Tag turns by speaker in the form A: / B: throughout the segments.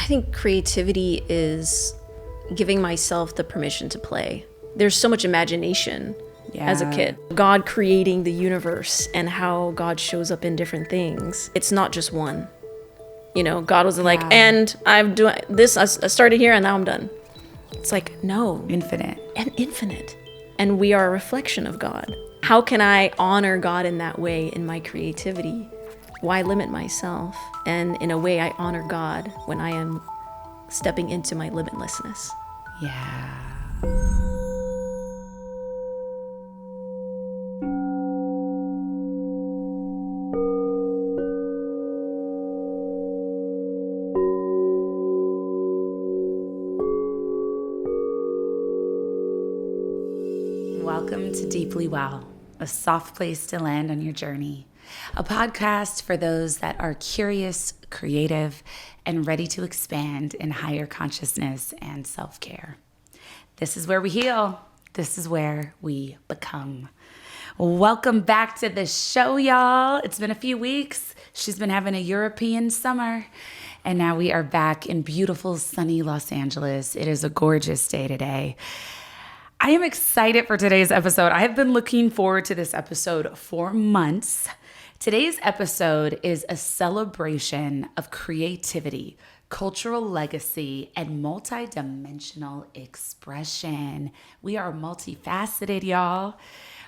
A: think creativity is giving myself the permission to play. There's so much imagination as a kid. God creating the universe and how God shows up in different things. It's not just one. You know, God was like, and I'm doing this. I started here and now I'm done. It's like, no.
B: Infinite.
A: And infinite. And we are a reflection of God. How can I honor God in that way in my creativity? Why limit myself? And in a way, I honor God when I am stepping into my limitlessness.
B: Yeah. Welcome to Deeply Well, a soft place to land on your journey. A podcast for those that are curious, creative, and ready to expand in higher consciousness and self-care. This is where we heal. This is where we become. Welcome back to the show, y'all. It's been a few weeks. She's been having a European summer, and now we are back in beautiful, sunny Los Angeles. It is a gorgeous day today. I am excited for today's episode. I have been looking forward to this episode for months. Today's episode is a celebration of creativity, cultural legacy, and multidimensional expression. We are multifaceted, y'all.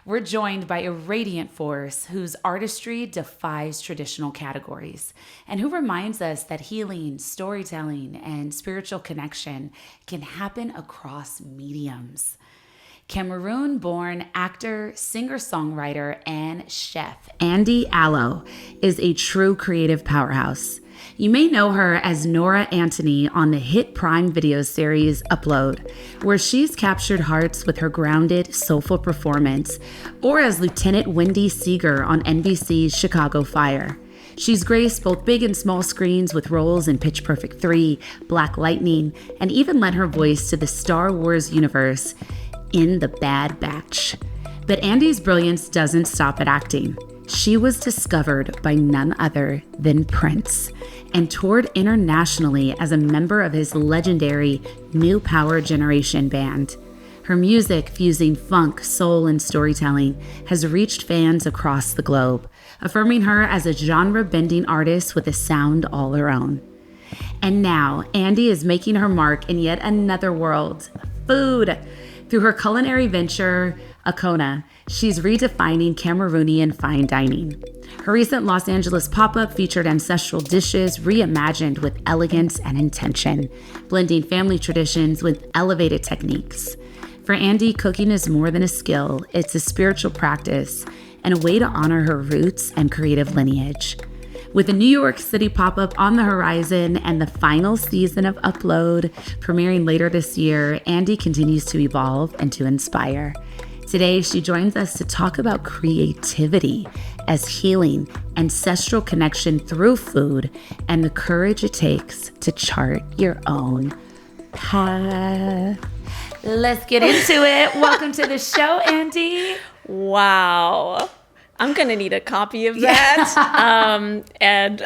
B: We're joined by a radiant force whose artistry defies traditional categories and who reminds us that healing, storytelling, and spiritual connection can happen across mediums. Cameroon-born actor, singer-songwriter, and chef Andy Allo is a true creative powerhouse. You may know her as Nora Antony on the hit Prime Video series Upload, where she's captured hearts with her grounded, soulful performance, or as Lieutenant Wendy Seeger on NBC's Chicago Fire. She's graced both big and small screens with roles in Pitch Perfect 3, Black Lightning, and even lent her voice to the Star Wars universe in The Bad Batch. But Andy's brilliance doesn't stop at acting. She was discovered by none other than Prince and toured internationally as a member of his legendary New Power Generation band. Her music, fusing funk, soul, and storytelling, has reached fans across the globe, affirming her as a genre-bending artist with a sound all her own. And now, Andy is making her mark in yet another world: food. Through her culinary venture, Akone, she's redefining Cameroonian fine dining. Her recent Los Angeles pop-up featured ancestral dishes reimagined with elegance and intention, blending family traditions with elevated techniques. For Andy, cooking is more than a skill. It's a spiritual practice and a way to honor her roots and creative lineage. With a New York City pop-up on the horizon and the final season of Upload premiering later this year, Andy continues to evolve and to inspire. Today, she joins us to talk about creativity as healing, ancestral connection through food, and the courage it takes to chart your own path. Let's get into it. Welcome to the show, Andy.
A: Wow. I'm going to need a copy of that. And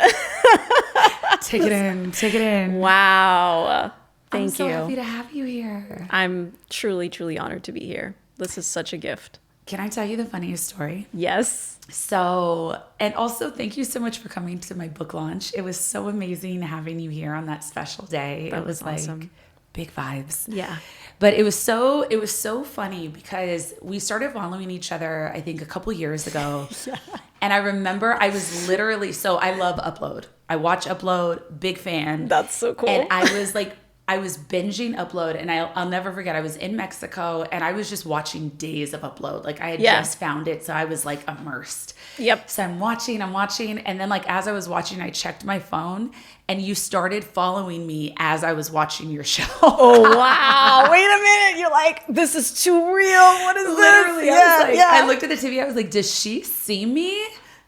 B: Take it in.
A: Wow. Thank
B: I'm so
A: you.
B: happy to have you here.
A: I'm truly, truly honored to be here. This is such a gift.
B: Can I tell you the funniest story?
A: Yes.
B: So, and also thank you so much for coming to my book launch. It was so amazing having you here on that special day.
A: That
B: it was
A: awesome.
B: Like big vibes.
A: Yeah.
B: But it was so funny because we started following each other, I think a couple years ago.
A: Yeah.
B: And I remember I was literally, so I love Upload. I watch Upload, big fan.
A: That's so cool.
B: And I was binging Upload, and I'll never forget, I was in Mexico and I was just watching days of Upload. Like I had just found it. So I was like immersed.
A: Yep.
B: So I'm watching. And then like, as I was watching, I checked my phone and you started following me as I was watching your show.
A: Oh, wow. Wait a minute. You're like, this is too real. What is
B: Literally,
A: this?
B: I looked at the TV. I was like, does she see me?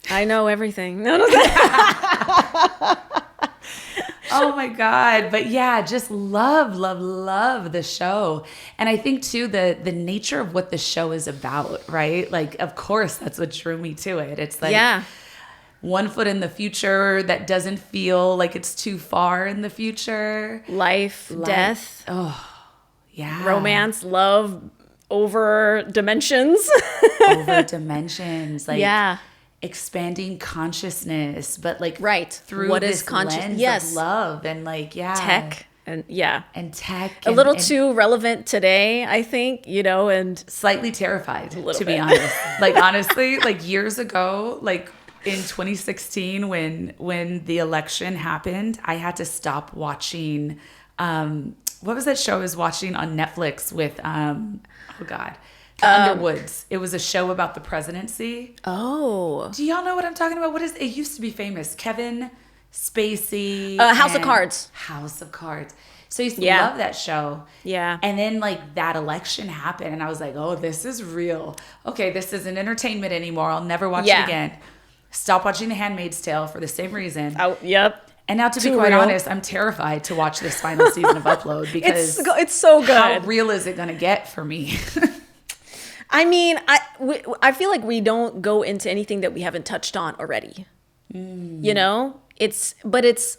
A: I know everything. No.
B: Oh my God. But yeah, just love the show. And I think too, the nature of what the show is about, right? Like, of course, that's what drew me to it. It's like, one foot in the future that doesn't feel like it's too far in the future.
A: Life, death.
B: Oh, yeah.
A: Romance, love, over dimensions.
B: Over dimensions. Like,
A: yeah.
B: Expanding consciousness, but like through
A: what
B: this
A: is conscious?
B: lens of love and like,
A: tech. And
B: tech.
A: A little too relevant today, I think, and
B: slightly terrified, to be honest. Like, honestly, like years ago, like in 2016, when the election happened, I had to stop watching, what was that show I was watching on Netflix with, The Underwoods. It was a show about the presidency.
A: Oh.
B: Do y'all know what I'm talking about? What is it? Used to be famous. Kevin Spacey.
A: House of Cards.
B: House of Cards. So I used to love that show.
A: Yeah.
B: And then like that election happened and I was like, oh, this is real. Okay, this isn't entertainment anymore. I'll never watch it again. Stop watching The Handmaid's Tale for the same reason.
A: Oh, yep.
B: And now, to be quite honest, I'm terrified to watch this final season of Upload because
A: it's so good.
B: How real is it going to get for me?
A: I mean, I feel like we don't go into anything that we haven't touched on already. It's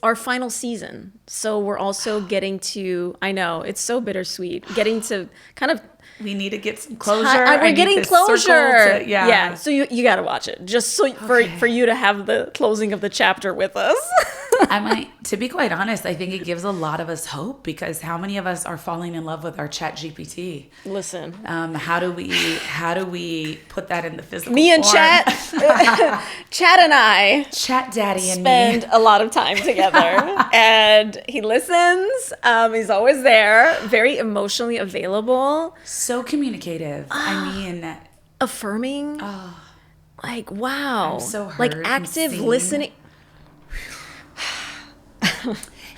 A: our final season. So we're also getting to, I know, it's so bittersweet, getting to kind of.
B: We need to get some closure.
A: We're getting closure.
B: Yeah.
A: So you got to watch it just so for you to have the closing of the chapter with us.
B: To be quite honest, I think it gives a lot of us hope because how many of us are falling in love with our Chat GPT?
A: Listen,
B: how do we put that in the physical
A: Me and
B: form?
A: Chat and I,
B: Chat Daddy and
A: spend
B: me
A: a lot of time together, and he listens. He's always there, very emotionally available,
B: so communicative. I mean,
A: affirming. Like wow,
B: I'm so hurt
A: like
B: and
A: active
B: seen.
A: listening.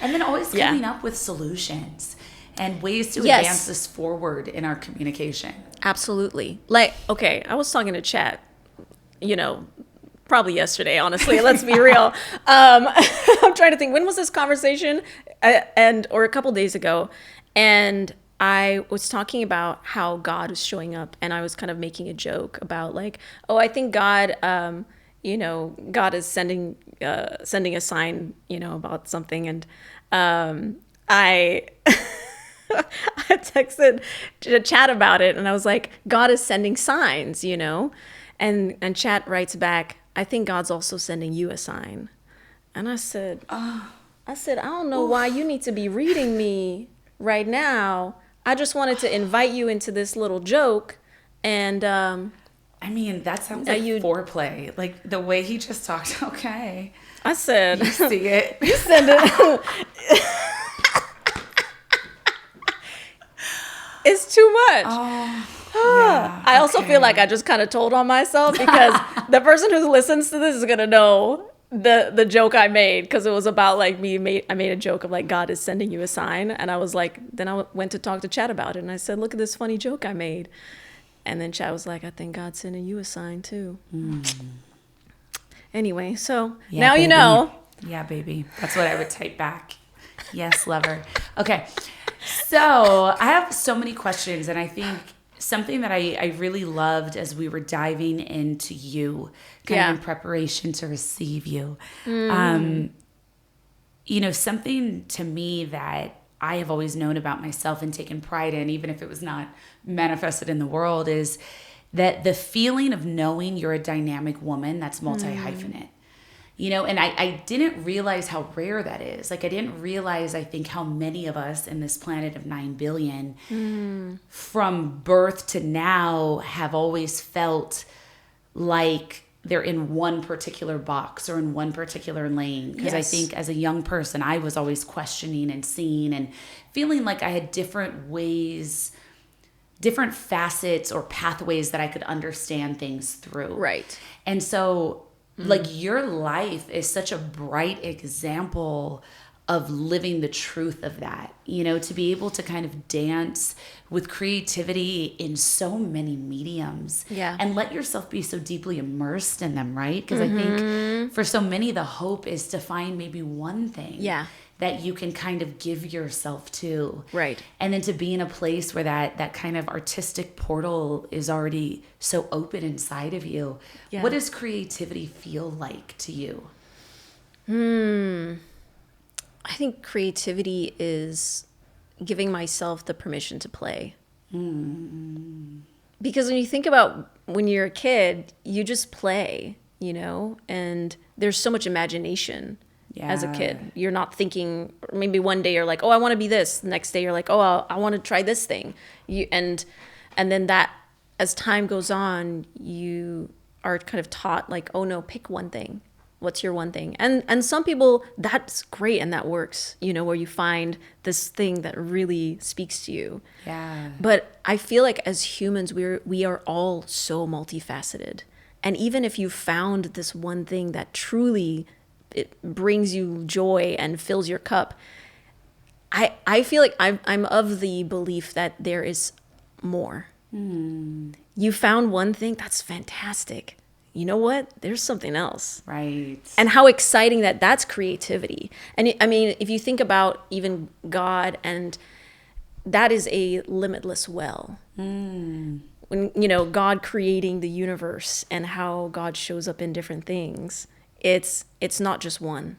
B: And then always coming up with solutions and ways to advance this forward in our communication.
A: Absolutely. Like, okay, I was talking to Chat, probably yesterday, honestly. Let's be real. I'm trying to think, when was this conversation? Or a couple days ago. And I was talking about how God was showing up, and I was kind of making a joke about like, I think God, God is sending a sign, about something. And I texted to Chat about it, and I was like, God is sending signs, and Chat writes back, I think God's also sending you a sign. And I said, I don't know why you need to be reading me right now. I just wanted to invite you into this little joke. And
B: I mean, that sounds like foreplay. Like the way he just talked. Okay.
A: I said,
B: you see it.
A: You send it. It's too much.
B: Yeah,
A: I also feel like I just kind of told on myself because the person who listens to this is going to know the joke I made, because it was about like I made a joke of like, God is sending you a sign. And I was like, then I went to talk to Chat about it. And I said, look at this funny joke I made. And then Chat was like, I think God's sending you a sign too. Anyway, so now
B: baby.
A: you know.
B: Yeah, baby. That's what I would type back. Yes, lover. Okay. So I have so many questions, and I think something that I really loved as we were diving into you, kind of in preparation to receive you. Something to me that I have always known about myself and taken pride in, even if it was not manifested in the world, is that the feeling of knowing you're a dynamic woman that's multi-hyphenate. And I didn't realize how rare that is. Like, I didn't realize, I think, how many of us in this planet of 9 billion from birth to now have always felt like they're in one particular box or in one particular lane. Because I think as a young person, I was always questioning and seeing and feeling like I had different ways, different facets or pathways that I could understand things through.
A: Right.
B: And so like your life is such a bright example of living the truth of that, to be able to kind of dance with creativity in so many mediums and let yourself be so deeply immersed in them, right? Because I think for so many, the hope is to find maybe one thing that you can kind of give yourself to.
A: Right.
B: And then to be in a place where that kind of artistic portal is already so open inside of you.
A: Yeah.
B: What does creativity feel like to you?
A: I think creativity is giving myself the permission to play. Because when you think about when you're a kid, you just play, and there's so much imagination. As a kid, you're not thinking, maybe one day you're like, oh, I want to be this. The next day you're like, oh, I want to try this thing. And then that, as time goes on, you are kind of taught like, oh no, pick one thing. What's your one thing? And some people, that's great and that works, where you find this thing that really speaks to you.
B: Yeah.
A: But I feel like as humans, we are all so multifaceted. And even if you found this one thing that truly it brings you joy and fills your cup, I feel like I'm of the belief that there is more. You found one thing, that's fantastic. You know what? There's something else.
B: Right.
A: And how exciting that's creativity. And I mean, if you think about even God, and that is a limitless well. When, God creating the universe and how God shows up in different things, it's not just one.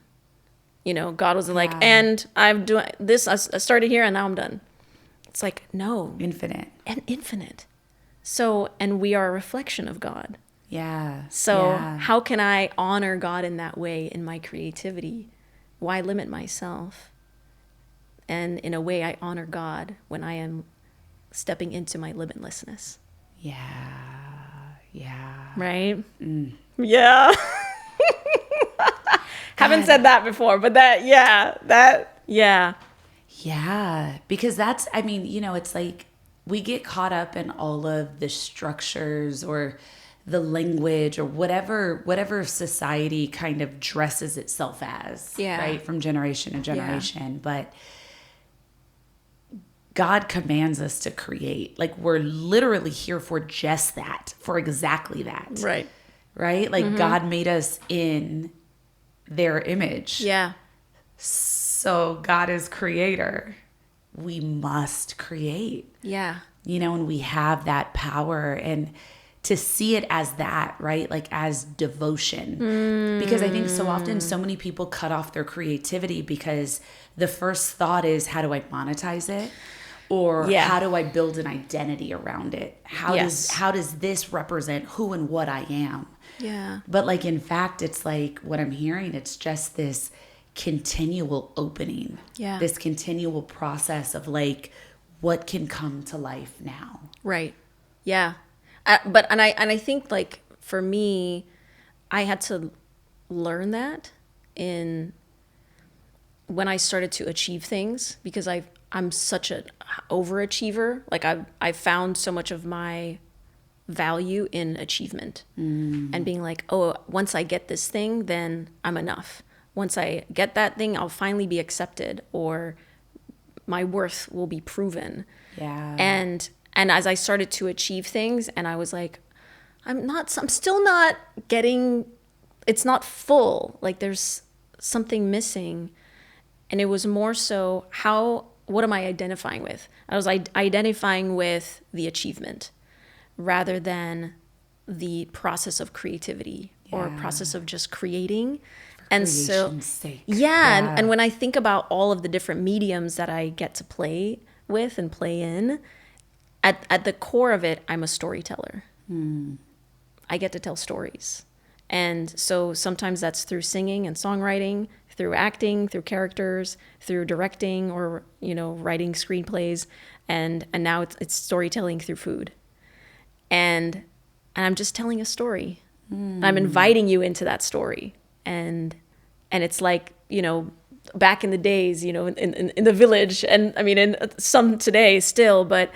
A: God was like, and I'm doing this, I started here and now I'm done. It's like, no.
B: Infinite.
A: And infinite. So, and we are a reflection of God.
B: Yeah.
A: So how can I honor God in that way in my creativity? Why limit myself? And in a way, I honor God when I am stepping into my limitlessness.
B: Yeah.
A: Right? Yeah. Haven't said that before, but yeah.
B: Yeah, because that's, it's like we get caught up in all of the structures or the language or whatever society kind of dresses itself as, right? From generation to generation. But God commands us to create. Like, we're literally here for just that, for exactly that.
A: Right.
B: Right? Like, God made us in their image.
A: Yeah.
B: So God is creator. We must create.
A: Yeah.
B: And we have that power, and to see it as that, right? Like as devotion. Because I think so often so many people cut off their creativity because the first thought is, how do I monetize it? Or how do I build an identity around it? How does this represent who and what I am?
A: Yeah.
B: But like, in fact, it's like what I'm hearing, it's just this continual opening. Yeah. This continual process of like, what can come to life now?
A: Right. Yeah. But I think like for me, I had to learn that when I started to achieve things, because I'm such an overachiever. Like I found so much of my value in achievement and being like, oh, once I get this thing, then I'm enough. Once I get that thing, I'll finally be accepted, or my worth will be proven.
B: Yeah.
A: And as I started to achieve things, and I was like, I'm still not getting, it's not full. Like there's something missing. And it was more so, what am I identifying with? I was identifying with the achievement rather than the process of creativity or process of just creating. And so,
B: sake.
A: And when I think about all of the different mediums that I get to play with and play in, at the core of it, I'm a storyteller. I get to tell stories. And so sometimes that's through singing and songwriting, through acting, through characters, through directing, or, writing screenplays. And now it's storytelling through food. And I'm just telling a story. I'm inviting you into that story. And it's like, back in the days, in the village, and I mean, in some today still, but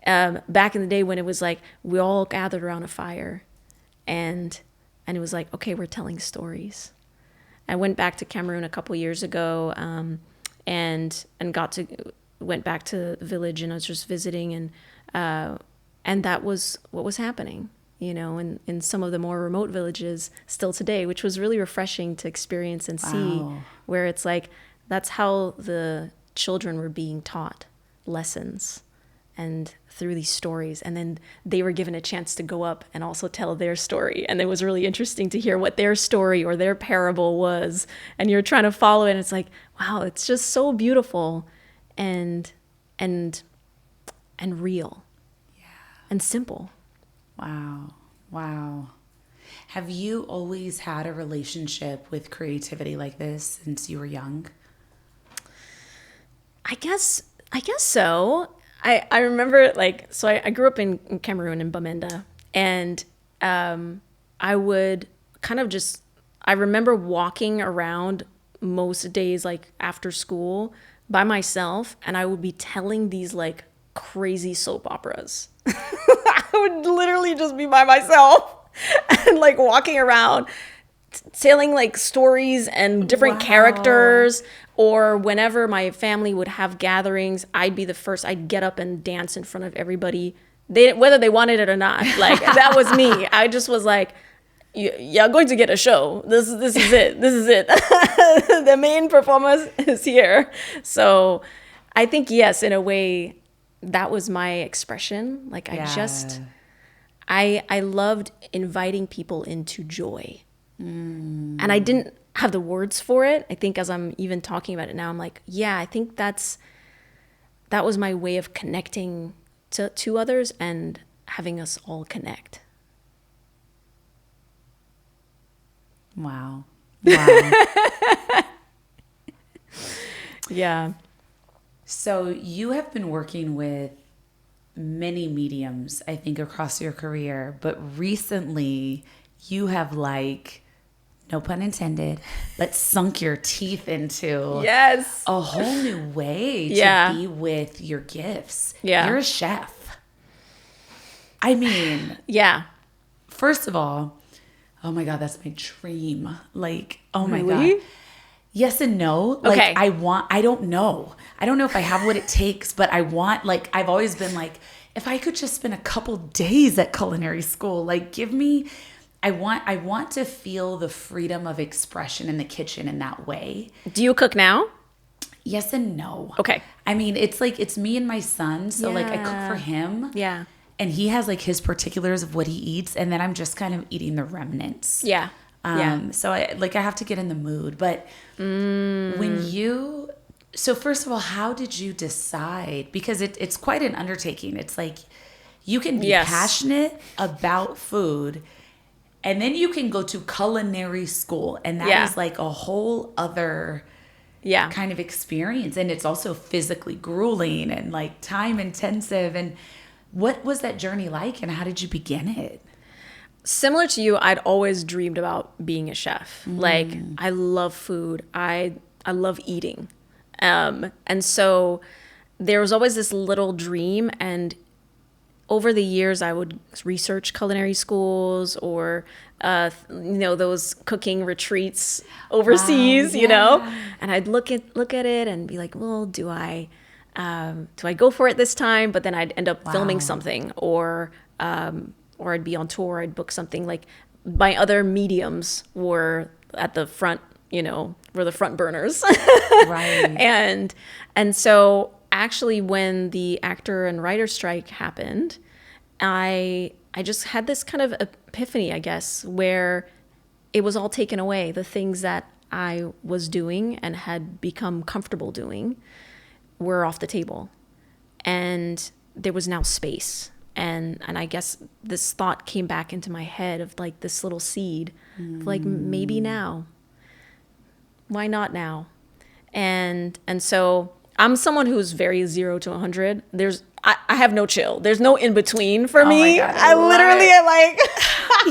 A: back in the day when it was like, we all gathered around a fire and it was like, okay, we're telling stories. I went back to Cameroon a couple years ago and went back to the village, and I was just visiting, and that was what was happening, in some of the more remote villages still today, which was really refreshing to experience and see, where it's like, That's how the children were being taught lessons and through these stories. And then they were given a chance to go up and also tell their story. And it was really interesting to hear what their story or their parable was. And you're trying to follow it. And it's like, wow, it's just so beautiful and real. Yeah. And simple.
B: Wow. Wow. Have you always had a relationship with creativity like this since you were young?
A: I guess so. I remember, like, so I grew up in Cameroon, in Bamenda, and I would kind of just, I remember walking around most days, like, after school by myself, and I would be telling these, like, crazy soap operas. I would literally just be by myself and, like, walking around telling, like, stories and different characters. Or whenever my family would have gatherings, I'd be the first. I'd get up and dance in front of everybody, whether they wanted it or not. Like, that was me. I just was like, "You're going to get a show. This is it. This is it. The main performance is here." So, I think yes, in a way, that was my expression. Like, I loved inviting people into joy, and I didn't have the words for it. I think as I'm even talking about it now, I'm like, yeah, I think that was my way of connecting to others and having us all connect.
B: Wow. Wow.
A: Yeah.
B: So you have been working with many mediums, I think, across your career, but recently you have, like, no pun intended, but sunk your teeth into a whole new way to be with your gifts. Yeah. You're a chef. I mean, first of all, oh my God, that's my dream. Like, oh my God. Yes and no. Like, okay. I don't know. I don't know if I have what it takes, but I want, like, I've always been like, if I could just spend a couple days at culinary school, like, give me, I want to feel the freedom of expression in the kitchen in that way.
A: Do you cook now?
B: Yes and no.
A: Okay.
B: I mean, it's like, it's me and my son. So like, I cook for him. Yeah. And he has, like, his particulars of what he eats. And then I'm just kind of eating the remnants. Yeah. So I have to get in the mood. But so first of all, how did you decide? Because it's quite an undertaking. It's like, you can be passionate about food, and then you can go to culinary school, and that is like a whole other kind of experience. And it's also physically grueling and, like, time intensive. And what was that journey like, and how did you begin it?
A: Similar to you, I'd always dreamed about being a chef. Like, I love food. I love eating. And so there was always this little dream, and over the years, I would research culinary schools or, those cooking retreats overseas, you know, and I'd look at it and be like, well, do I go for it this time? But then I'd end up filming something, or I'd be on tour, I'd book something. Like, my other mediums were at the front, were the front burners. Right. And so actually, when the actor and writer strike happened, I just had this kind of epiphany, I guess, where it was all taken away. The things that I was doing and had become comfortable doing were off the table. And there was now space. And I guess this thought came back into my head of, like, this little seed of, like, maybe now. Why not now? And so I'm someone who's very 0 to 100. I have no chill. There's no in between for me. God, I literally am like,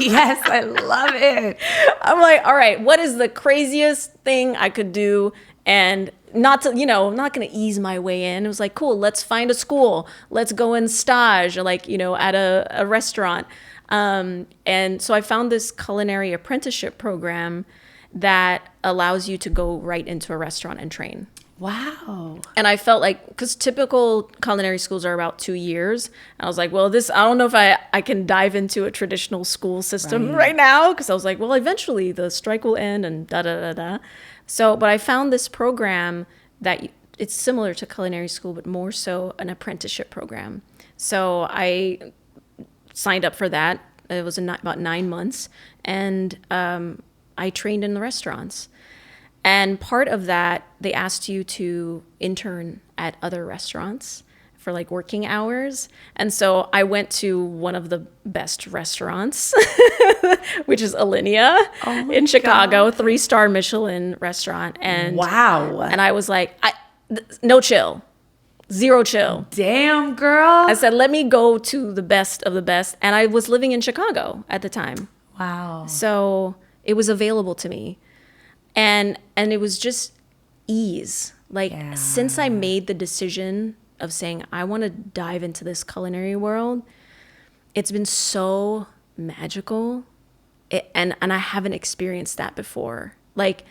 B: yes, I love it.
A: I'm like, all right, what is the craziest thing I could do? And not going to ease my way in. It was like, cool, let's find a school. Let's go and stage, like, at a restaurant. And so I found this culinary apprenticeship program that allows you to go right into a restaurant and train.
B: Wow.
A: And I felt like, because typical culinary schools are about 2 years. I was like, well, I don't know if I can dive into a traditional school system right now. Because I was like, well, eventually the strike will end and da-da-da-da. So, but I found this program that it's similar to culinary school, but more so an apprenticeship program. So I signed up for that. It was about 9 months. And I trained in the restaurants. And part of that, they asked you to intern at other restaurants for like working hours. And so I went to one of the best restaurants, which is Alinea in Chicago, 3-star Michelin restaurant. And
B: wow.
A: And I was like, no chill, 0 chill.
B: Damn, girl.
A: I said, let me go to the best of the best. And I was living in Chicago at the time.
B: Wow.
A: So it was available to me. And it was just ease. Like, since I made the decision of saying, I want to dive into this culinary world, it's been so magical. And I haven't experienced that before. Like,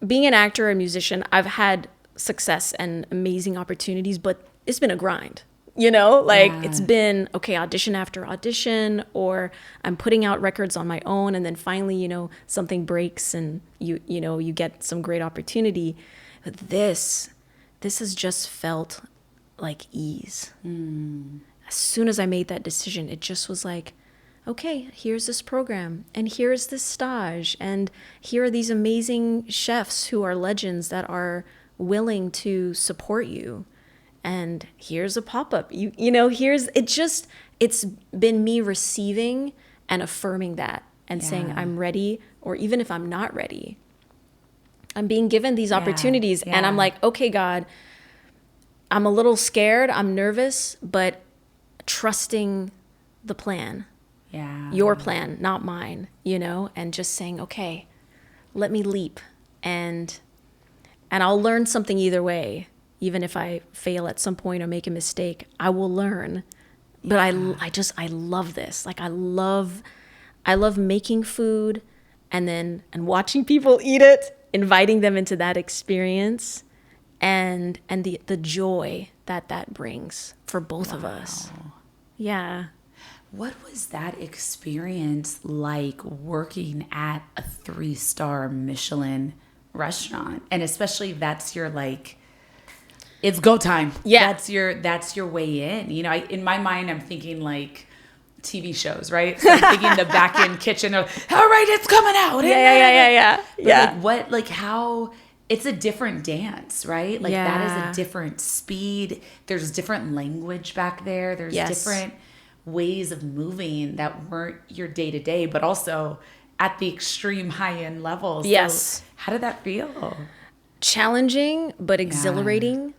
A: being an actor or musician, I've had success and amazing opportunities, but it's been a grind. You know, like it's been, okay, audition after audition, or I'm putting out records on my own. And then finally, you know, something breaks and you get some great opportunity. But this has just felt like ease. As soon as I made that decision, it just was like, okay, here's this program and here's this stage. And here are these amazing chefs who are legends that are willing to support you. And here's a pop-up, it's been me receiving and affirming that and saying I'm ready, or even if I'm not ready, I'm being given these opportunities. And I'm like, okay, God, I'm a little scared, I'm nervous, but trusting the plan, your plan, not mine, and just saying, okay, let me leap and I'll learn something either way. Even if I fail at some point or make a mistake, I will learn. But I love this. Like I love making food and watching people eat it, inviting them into that experience and the joy that brings for both of us. Yeah.
B: What was that experience like working at a 3-star Michelin restaurant? And especially if that's your it's go time.
A: Yeah.
B: That's your way in. In my mind, I'm thinking like TV shows, right? So I'm thinking the back end kitchen of, all right, it's coming out.
A: Yeah.
B: How it's a different dance, right? That is a different speed. There's different language back there. There's different ways of moving that weren't your day to day, but also at the extreme high end levels.
A: Yes.
B: So how did that feel?
A: Challenging, but exhilarating.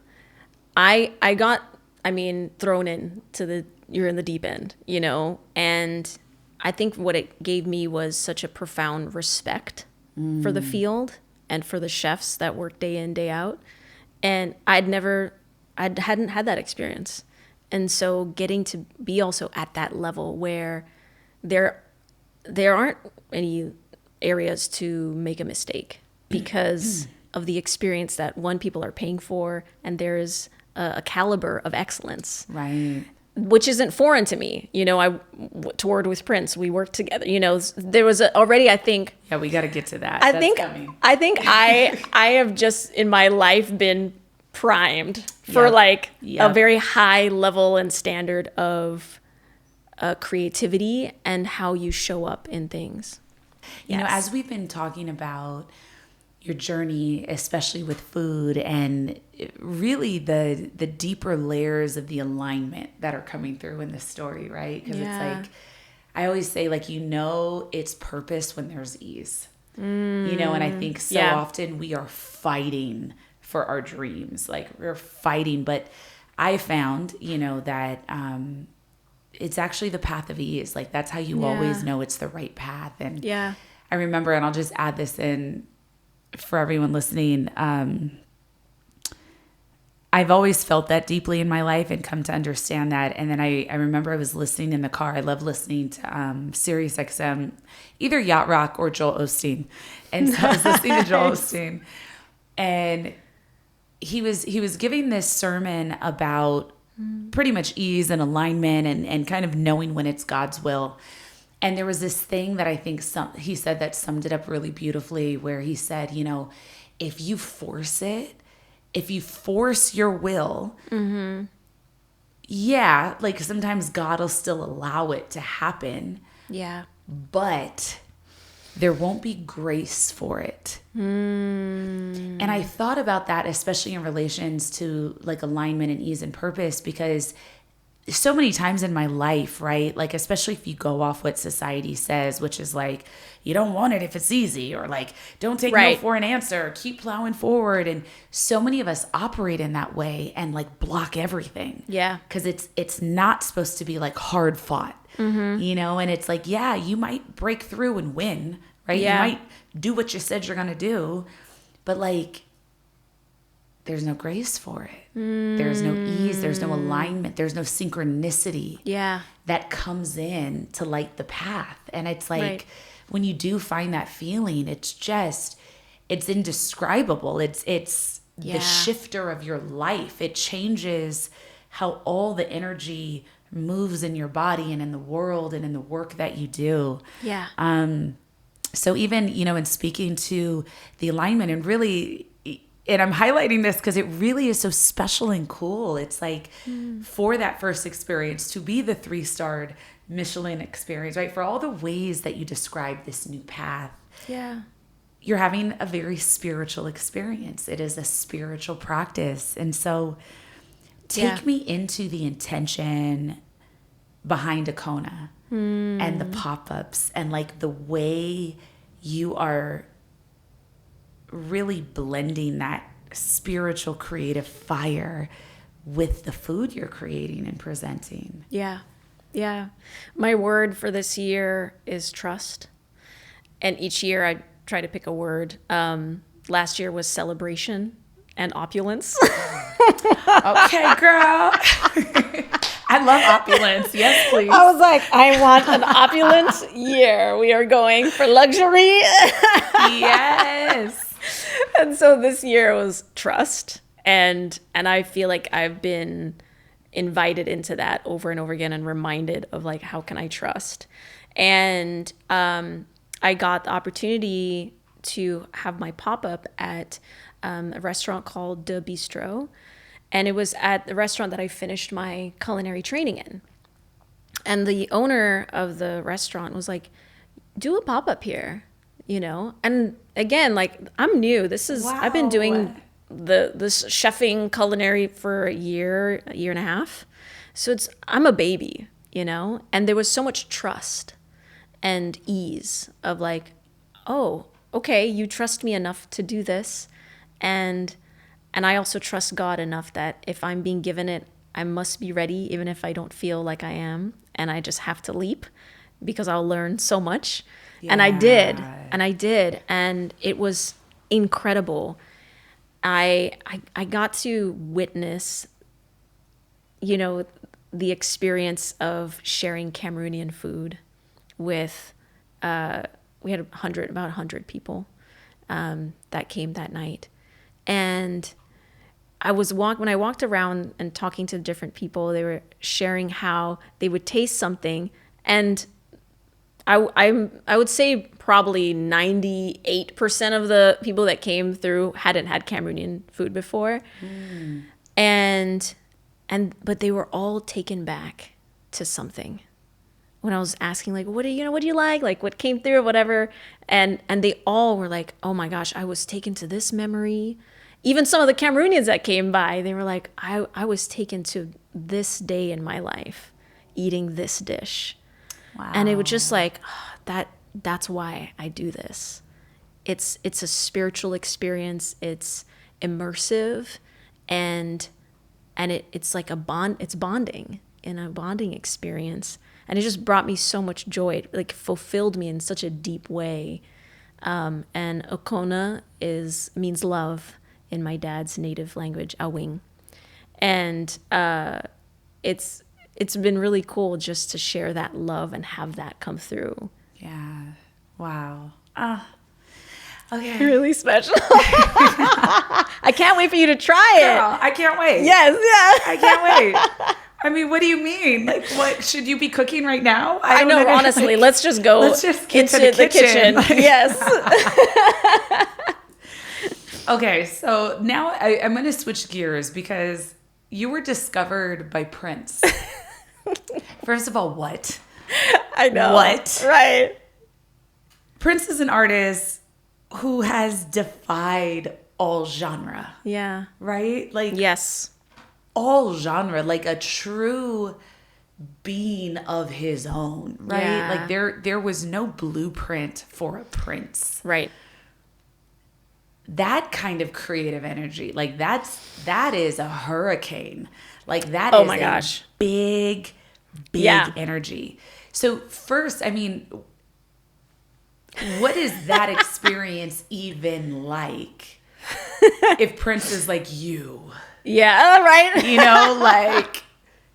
A: I got thrown into you're in the deep end, and I think what it gave me was such a profound respect for the field and for the chefs that work day in, day out. And I hadn't had that experience. And so getting to be also at that level where there aren't any areas to make a mistake because of the experience that people are paying for, and there's a caliber of excellence,
B: right?
A: Which isn't foreign to me. I toured with Prince. We worked together. There was already, I think.
B: Yeah, we got to get to that.
A: I think I have just in my life been primed for a very high level and standard of creativity and how you show up in things.
B: As we've been talking about your journey, especially with food, and really the deeper layers of the alignment that are coming through in the story, right? Because it's like, I always say, it's purpose when there's ease, and I think so often we are fighting for our dreams, we're fighting, but I found, that it's actually the path of ease. That's how you always know it's the right path. And I remember, and I'll just add this in for everyone listening, I've always felt that deeply in my life and come to understand that. And then I remember I was listening in the car. I love listening to Sirius XM, either Yacht Rock or Joel Osteen. And so I was listening to Joel Osteen. And he was giving this sermon about pretty much ease and alignment and kind of knowing when it's God's will. And there was this thing that I think he said that summed it up really beautifully, where he said, you know, if you force your will, yeah, like sometimes God will still allow it to happen.
A: Yeah.
B: But there won't be grace for it. And I thought about that, especially in relations to like alignment and ease and purpose, because so many times in my life, right? Like, especially if you go off what society says, which is like, you don't want it if it's easy, or like, don't take no for an answer, keep plowing forward. And so many of us operate in that way and like block everything.
A: Yeah.
B: Because it's not supposed to be like hard fought, you know? And it's like, yeah, you might break through and win, right?
A: Yeah.
B: You might do what you said you're going to do, but like, there's no grace for it. There's no ease. There's no alignment. There's no synchronicity that comes in to light the path. And it's like, when you do find that feeling, it's indescribable. It's the shifter of your life. It changes how all the energy moves in your body and in the world and in the work that you do.
A: Yeah.
B: So even, you know, in speaking to the alignment and really, and I'm highlighting this because it really is so special and cool. It's like for that first experience to be the 3-starred Michelin experience, right? For all the ways that you describe this new path.
A: Yeah.
B: You're having a very spiritual experience. It is a spiritual practice. And so take me into the intention behind Akone and the pop-ups and like the way you are really blending that spiritual creative fire with the food you're creating and presenting.
A: Yeah. Yeah. My word for this year is trust. And each year I try to pick a word. Last year was celebration and opulence.
B: Okay, girl. I love opulence. Yes, please.
A: I was like, I want an opulence year. We are going for luxury.
B: Yes.
A: And so this year was trust. And I feel like I've been invited into that over and over again and reminded of like, how can I trust? And I got the opportunity to have my pop-up at a restaurant called De Bistro. And it was at the restaurant that I finished my culinary training in. And the owner of the restaurant was like, do a pop-up here, you know? And again, like, I'm new. I've been doing this chefing culinary for a year and a half. So I'm a baby, you know? And there was so much trust and ease of like, oh, okay, you trust me enough to do this. And I also trust God enough that if I'm being given it, I must be ready, even if I don't feel like I am. And I just have to leap because I'll learn so much. Yeah. And I did. And it was incredible. I got to witness, you know, the experience of sharing Cameroonian food with, we had about 100 people that came that night. And when I walked around and talking to different people, they were sharing how they would taste something, and I would say probably 98% of the people that came through hadn't had Cameroonian food before, but they were all taken back to something. When I was asking, like, what do you like what came through or whatever, and they all were like, oh my gosh, I was taken to this memory. Even some of the Cameroonians that came by, they were like, I was taken to this day in my life, eating this dish. Wow. And it was just like, that's why I do this. It's a spiritual experience. It's immersive, and it's like it's bonding in a bonding experience. And it just brought me so much joy. It like fulfilled me in such a deep way. And Akone means love in my dad's native language, Wellbeing. And it's been really cool just to share that love and have that come through.
B: Yeah. Wow. Okay.
A: Really special. I can't wait for you to try
B: Girl, I can't wait.
A: it. Yes, yeah.
B: I can't wait. I mean, what do you mean? Like, what should you be cooking right now?
A: I know, honestly. Let's just go
B: let's just get
A: into
B: to the kitchen.
A: Like, yes.
B: Okay, so now I'm going to switch gears because you were discovered by Prince. First of all, what?
A: I know.
B: What?
A: Right.
B: Prince is an artist who has defied all genre.
A: Yeah.
B: Right? Like,
A: yes.
B: All genre, like a true being of his own, right?
A: Yeah.
B: Like there was no blueprint for a Prince.
A: Right.
B: That kind of creative energy, like that is a hurricane. Like that
A: oh
B: is
A: my gosh.
B: big
A: Yeah.
B: energy. So first, I mean, what is that experience even like? If Prince is like you.
A: Yeah, right.
B: You know, like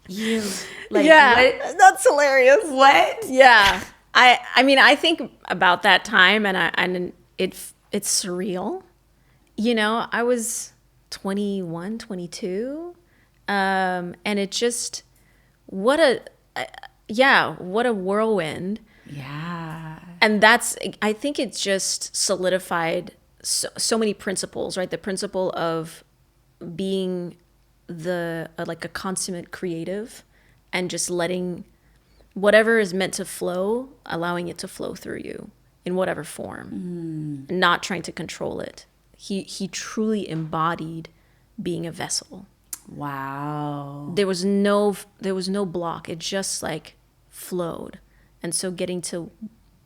B: you. Like,
A: yeah,
B: what?
A: That's hilarious.
B: What?
A: Yeah. I mean, I think about that time and it's surreal. You know, I was 21, 22. And it just, what a whirlwind.
B: Yeah.
A: And I think it's just solidified so many principles, right? The principle of being like a consummate creative and just letting whatever is meant to flow, allowing it to flow through you in whatever form, and not trying to control it. He truly embodied being a vessel.
B: Wow.
A: There was no block. It just like flowed. And so getting to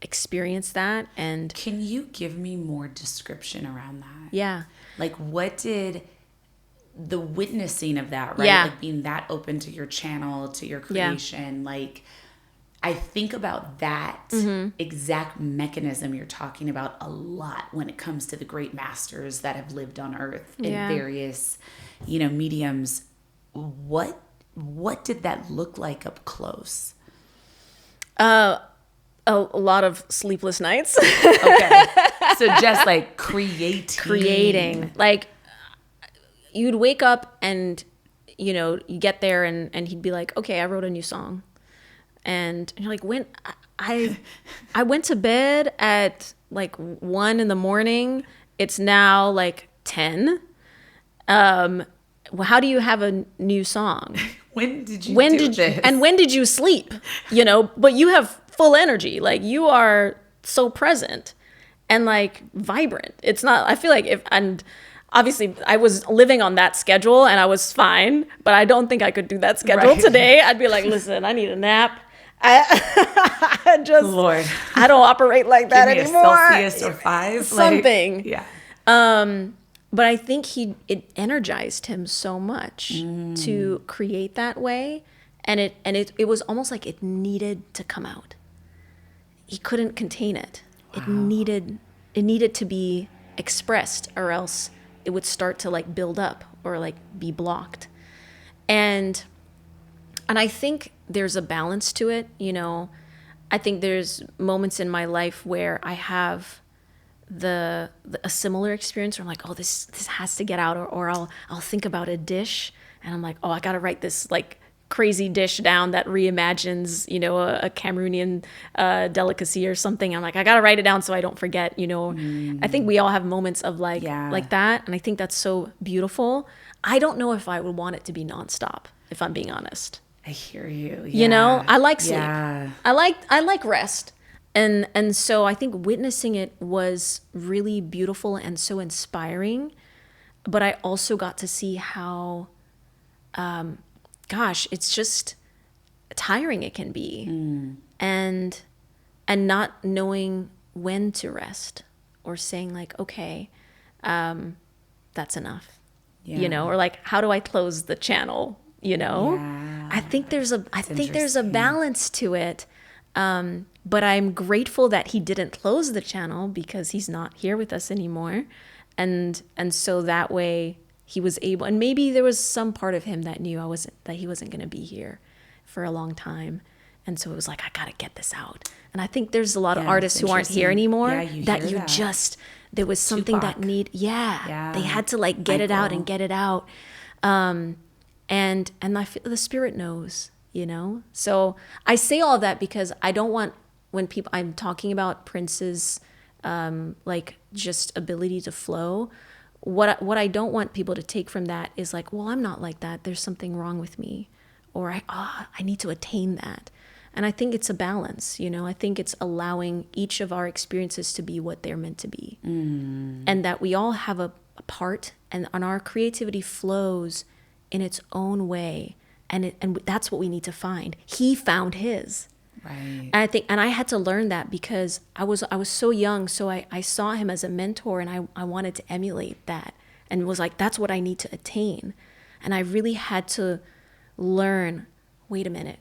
A: experience that, and
B: can you give me more description around that?
A: Yeah.
B: Like, what did the witnessing of that, right?
A: Yeah.
B: Like being that open to your channel, to your creation, like I think about that exact mechanism you're talking about a lot when it comes to the great masters that have lived on earth in various, mediums. What did that look like up close?
A: A lot of sleepless nights.
B: Okay. So just like creating.
A: Like you'd wake up and, you get there and he'd be like, okay, I wrote a new song. And you're like, when I went to bed at like 1 a.m. It's now like 10. Well, how do you have a new song?
B: When did you do this?
A: And when did you sleep? But you have full energy. Like you are so present and like vibrant. It's not, I feel like and obviously I was living on that schedule and I was fine, but I don't think I could do that schedule today. I'd be like, listen, I need a nap.
B: Lord,
A: I don't operate like that anymore.
B: A Celsius or 5,
A: something.
B: Like, yeah.
A: But I think it energized him so much to create that way, and it was almost like it needed to come out. He couldn't contain it. Wow. It needed to be expressed, or else it would start to like build up or like be blocked. And I think there's a balance to it. I think there's moments in my life where I have a similar experience where I'm like, oh, this has to get out, or I'll think about a dish and I'm like, oh, I got to write this like crazy dish down that reimagines, a Cameroonian delicacy or something. I'm like, I got to write it down so I don't forget, I think we all have moments of like that. And I think that's so beautiful. I don't know if I would want it to be nonstop, if I'm being honest.
B: I hear you. Yeah.
A: I like sleep.
B: Yeah.
A: I like rest. And so I think witnessing it was really beautiful and so inspiring. But I also got to see how, it's just tiring it can be. And not knowing when to rest, or saying like, okay, that's enough, or like, how do I close the channel? I think there's a balance to it. But I'm grateful that he didn't close the channel, because he's not here with us anymore. And so that way he was able, and maybe there was some part of him that knew that he wasn't going to be here for a long time. And so it was like, I got to get this out. And I think there's a lot of artists who aren't here anymore, there was something
B: Tupac.
A: that they had to like get it out and get it out. And I feel the Spirit knows, you know? So I say all that because I don't want, when I'm talking about Prince's, like just ability to flow, what I don't want people to take from that is like, well, I'm not like that. There's something wrong with me, or I need to attain that. And I think it's a balance, you know. I think it's allowing each of our experiences to be what they're meant to be, and that we all have a part, and our creativity flows in its own way, and that's what we need to find. He found his.
B: Right.
A: And I had to learn that because I was so young, so I saw him as a mentor, and I wanted to emulate that, and was like, that's what I need to attain. And I really had to learn, wait a minute,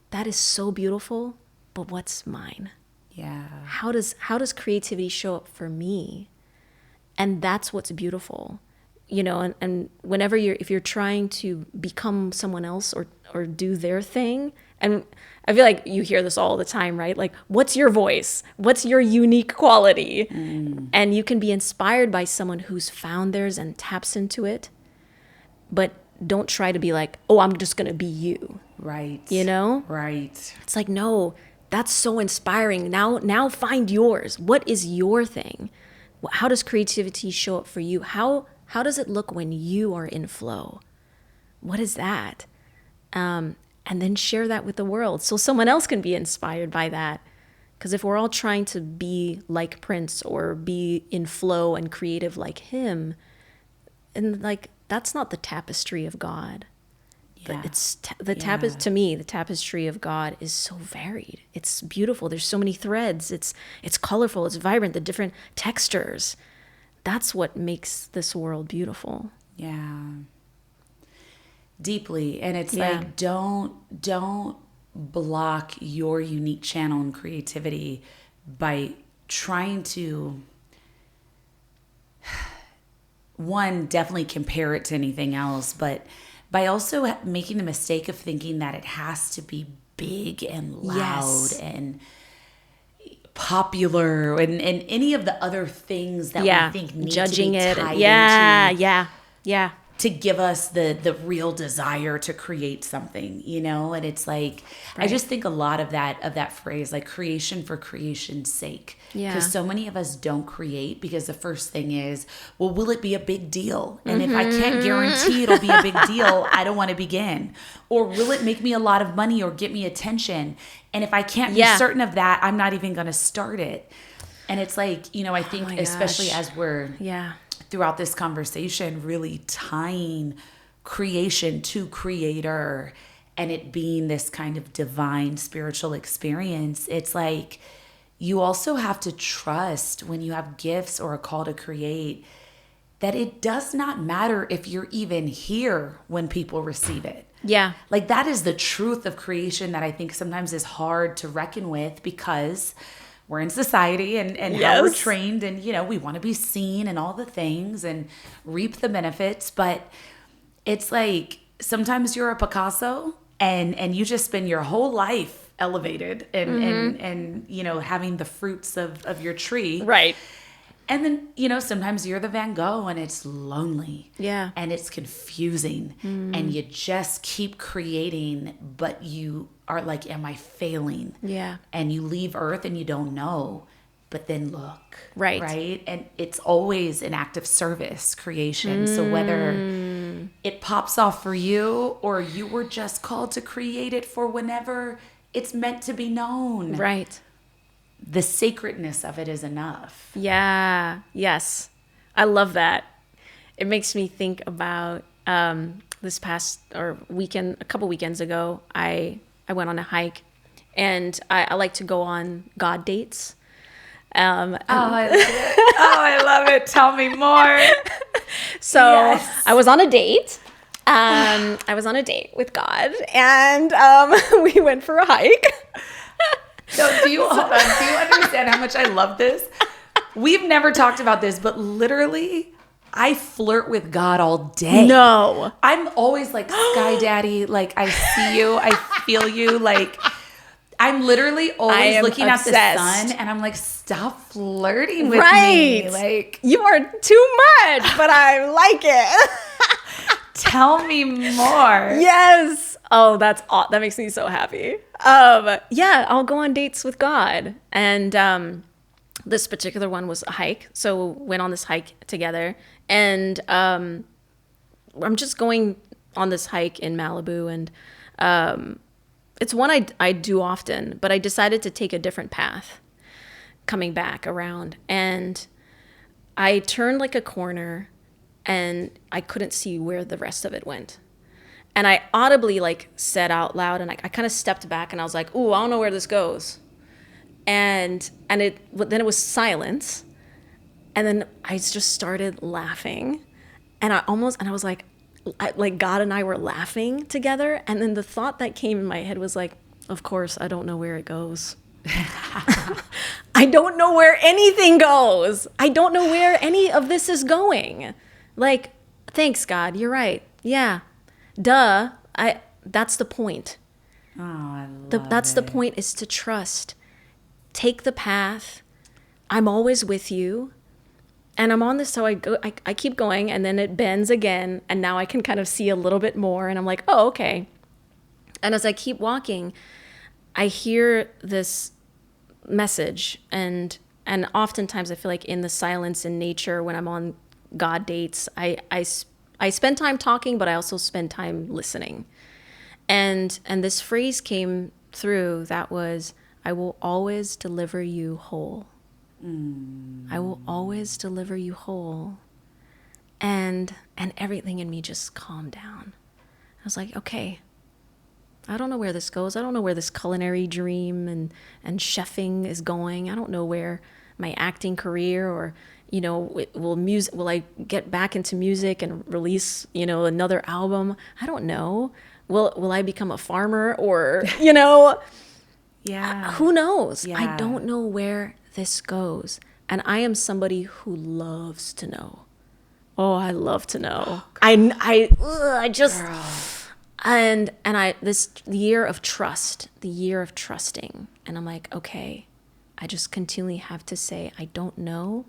A: that is so beautiful, but what's mine?
B: Yeah.
A: How does creativity show up for me? And that's what's beautiful. You know, and whenever if you're trying to become someone else or do their thing, and I feel like you hear this all the time, right? Like, what's your voice? What's your unique quality? And you can be inspired by someone who's found theirs and taps into it, but don't try to be like, oh, I'm just going to be you.
B: Right.
A: You know?
B: Right.
A: It's like, no, that's so inspiring. Now find yours. What is your thing? How does creativity show up for you? How does it look when you are in flow? What is that? And then share that with the world so someone else can be inspired by that. Because if we're all trying to be like Prince or be in flow and creative like him, and like, that's not the tapestry of God. Yeah. It's to me, the tapestry of God is so varied. It's beautiful. There's so many threads. It's colorful. It's vibrant. The different textures. That's what makes this world beautiful.
B: Yeah. Deeply. And it's like, don't block your unique channel and creativity by trying to, one, definitely compare it to anything else, but by also making the mistake of thinking that it has to be big and loud and popular and any of the other things that we think need
A: judging
B: to be
A: it
B: tied
A: into
B: to give us the real desire to create something, you know? And it's like, I just think a lot of that phrase, like creation for creation's sake. Because so many of us don't create because the first thing is, well, will it be a big deal? And if I can't guarantee it'll be a big deal, I don't want to begin. Or will it make me a lot of money or get me attention? And if I can't be certain of that, I'm not even going to start it. And it's like, you know, I think especially as we're throughout this conversation, really tying creation to creator and it being this kind of divine spiritual experience, it's like you also have to trust when you have gifts or a call to create that it does not matter if you're even here when people receive it.
A: Yeah.
B: Like that is the truth of creation that I think sometimes is hard to reckon with because we're in society and how we're trained and, you know, we want to be seen and all the things and reap the benefits. But it's like sometimes you're a Picasso and you just spend your whole life elevated and you know, having the fruits of your tree.
A: Right.
B: And then, you know, sometimes you're the Van Gogh and it's lonely.
A: Yeah.
B: And it's confusing. And you just keep creating, but you are like, am I failing?
A: Yeah.
B: And you leave Earth and you don't know, but then look.
A: Right.
B: Right. And it's always an act of service, creation. So whether it pops off for you or you were just called to create it for whenever it's meant to be known.
A: Right.
B: The sacredness of it is enough.
A: Yeah. Yes. I love that. It makes me think about this past weekend, a couple weekends ago, I went on a hike and I like to go on God dates.
B: I love it. I love it. Tell me more.
A: So I was on a date. I was on a date with God and we went for a hike.
B: So do you understand how much I love this? We've never talked about this, but literally I flirt with God all day.
A: No.
B: I'm always like, Sky Daddy, like I see you, I feel you, like I'm literally always looking
A: obsessed.
B: at the sun and I'm like, stop flirting with
A: right.
B: me. Like,
A: you are too much, but I like it.
B: tell me more.
A: Yes. Oh, that makes me so happy. Yeah, I'll go on dates with God. And this particular one was a hike. So went on this hike together. And I'm just going on this hike in Malibu. And it's one I do often, but I decided to take a different path coming back around. And I turned like a corner and I couldn't see where the rest of it went. And I audibly like said out loud, and I kind of stepped back and I was like, ooh, I don't know where this goes. And then it was silence. And then I just started laughing. And I was like God and I were laughing together. And then the thought that came in my head was like, of course, I don't know where it goes. I don't know where anything goes. I don't know where any of this is going. Like, thanks, God. You're right. Yeah. Duh. That's the point.
B: Oh, I love
A: That's the point, is to trust. Take the path. I'm always with you. And I'm on this, so I keep going, and then it bends again, and now I can kind of see a little bit more, and I'm like, oh, okay. And as I keep walking, I hear this message, and oftentimes I feel like in the silence in nature when I'm on God dates, I spend time talking, but I also spend time listening. And this phrase came through that was, I will always deliver you whole. I will always deliver you whole. And everything in me just calmed down. I was like, okay, I don't know where this goes. I don't know where this culinary dream and chefing is going. I don't know where my acting career or, will I get back into music and release, another album? I don't know. Will I become a farmer or,
B: Yeah.
A: who knows?
B: Yeah.
A: I don't know where this goes. And I am somebody who loves to know. Oh, I love to know.
B: Oh,
A: I just,
B: girl.
A: This year of trust, the year of trusting. And I'm like, okay, I just continually have to say, I don't know.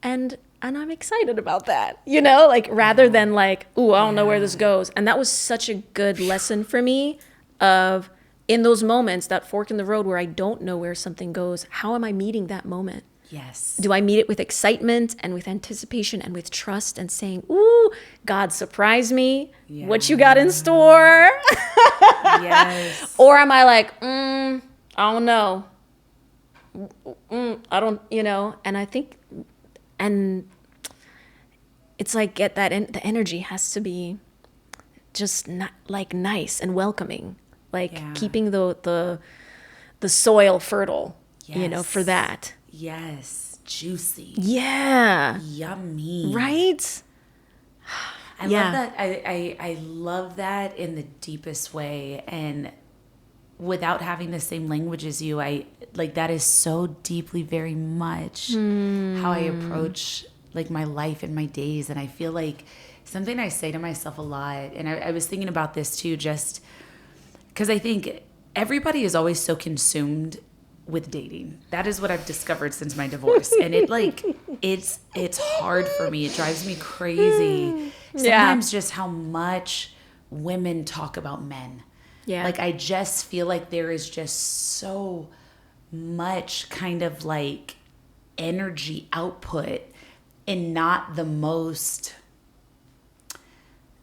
A: And I'm excited about that, rather than like, ooh, I don't know where this goes. And that was such a good lesson for me of, in those moments, that fork in the road where I don't know where something goes, how am I meeting that moment?
B: Yes.
A: Do I meet it with excitement and with anticipation and with trust and saying, ooh, God, surprise me. Yeah. What you got in store?
B: Yes.
A: Or am I like, I don't know. I don't, and I think, and it's like the energy has to be just not like nice and welcoming, like keeping the soil fertile, for that.
B: Yes. Juicy.
A: Yeah.
B: Yummy.
A: Right?
B: I love that. I love that in the deepest way. And without having the same language as you, that is so deeply very much how I approach like my life and my days. And I feel like something I say to myself a lot, and I was thinking about this too, just because I think everybody is always so consumed with dating. That is what I've discovered since my divorce. And it's hard for me. It drives me crazy. Sometimes just how much women talk about men. Yeah. Like, I just feel like there is just so much kind of like energy output in not the most